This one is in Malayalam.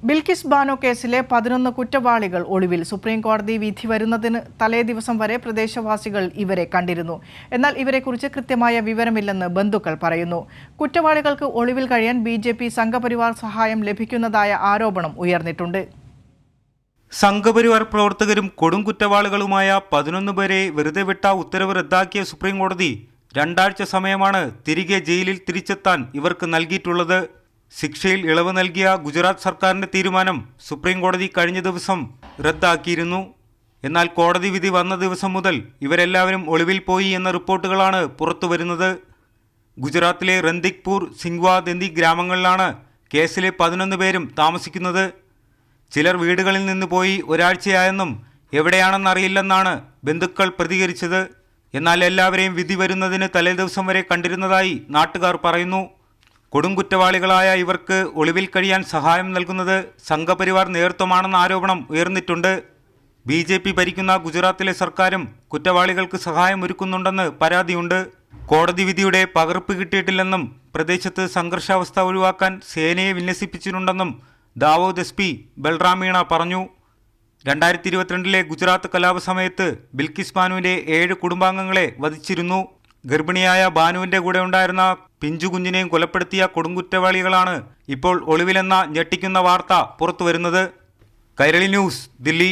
ബിൽക്കിസ് ബാനോ കേസിലെ 11 കുറ്റവാളികൾ ഒളിവിൽ. സുപ്രീം കോടതി വിധി വരുന്നതിന് തലേദിവസം വരെ പ്രദേശവാസികൾ ഇവരെ കണ്ടിരുന്നു. എന്നാൽ ഇവരെക്കുറിച്ച് കൃത്യമായ വിവരമില്ലെന്ന് ബന്ധുക്കൾ പറയുന്നു. കുറ്റവാളികൾക്ക് ഒളിവിൽ കഴിയാൻ BJP സംഘപരിവാർ സഹായം ലഭിക്കുന്നതായ ആരോപണം ഉയർന്നിട്ടുണ്ട്. സംഘപരിവാർ പ്രവർത്തകരും കൊടും കുറ്റവാളികളുമായ 11 പേരെ വെറുതെ വിട്ട ഉത്തരവ് റദ്ദാക്കിയ സുപ്രീം കോടതി 2 ആഴ്ച സമയമാണ് തിരികെ ജയിലിൽ തിരിച്ചെത്താൻ ഇവർക്ക് നൽകിയിട്ടുള്ളത്. ശിക്ഷയിൽ ഇളവ് നൽകിയ ഗുജറാത്ത് സർക്കാരിന്റെ തീരുമാനം സുപ്രീം കോടതി കഴിഞ്ഞ ദിവസം റദ്ദാക്കിയിരുന്നു. എന്നാൽ കോടതി വിധി വന്ന ദിവസം മുതൽ ഇവരെല്ലാവരും ഒളിവിൽ പോയി എന്ന റിപ്പോർട്ടുകളാണ് പുറത്തുവരുന്നത്. ഗുജറാത്തിലെ റന്ദിക്പൂർ, സിംഗ്വാദ് എന്നീ ഗ്രാമങ്ങളിലാണ് കേസിലെ 11 പേരും താമസിക്കുന്നത്. ചിലർ വീടുകളിൽ നിന്ന് പോയി ഒരാഴ്ചയായെന്നും എവിടെയാണെന്നറിയില്ലെന്നാണ് ബന്ധുക്കൾ പ്രതികരിച്ചത്. എന്നാൽ എല്ലാവരെയും വിധി വരുന്നതിന് തലേദിവസം വരെ കണ്ടിരുന്നതായി നാട്ടുകാർ പറയുന്നു. കൊടുംകുറ്റവാളികളായ ഇവർക്ക് ഒളിവിൽ കഴിയാൻ സഹായം നൽകുന്നത് സംഘപരിവാർ നേതൃത്വമാണെന്ന ആരോപണം ഉയർന്നിട്ടുണ്ട്. BJP ഭരിക്കുന്ന ഗുജറാത്തിലെ സർക്കാരും കുറ്റവാളികൾക്ക് സഹായം ഒരുക്കുന്നുണ്ടെന്ന് പരാതിയുണ്ട്. കോടതി വിധിയുടെ പകർപ്പ് കിട്ടിയിട്ടില്ലെന്നും പ്രദേശത്ത് സംഘർഷാവസ്ഥ ഒഴിവാക്കാൻ സേനയെ വിന്യസിപ്പിച്ചിട്ടുണ്ടെന്നും ദാവോദ് SP ബൽറാം മീണ പറഞ്ഞു. 2022 ഗുജറാത്ത് കലാപ സമയത്ത് ബിൽക്കിസ് ബാനുവിന്റെ 7 കുടുംബാംഗങ്ങളെ വധിച്ചിരുന്നു. ഗർഭിണിയായ ബാനുവിന്റെ കൂടെ ഉണ്ടായിരുന്ന പിഞ്ചുകുഞ്ഞിനെയും കൊലപ്പെടുത്തിയ കൊടുങ്കുറ്റവാളികളാണ് ഇപ്പോൾ ഒളിവിലെന്ന ഞെട്ടിക്കുന്ന വാർത്ത പുറത്തുവരുന്നത്. കൈരളി ന്യൂസ്, ദില്ലി.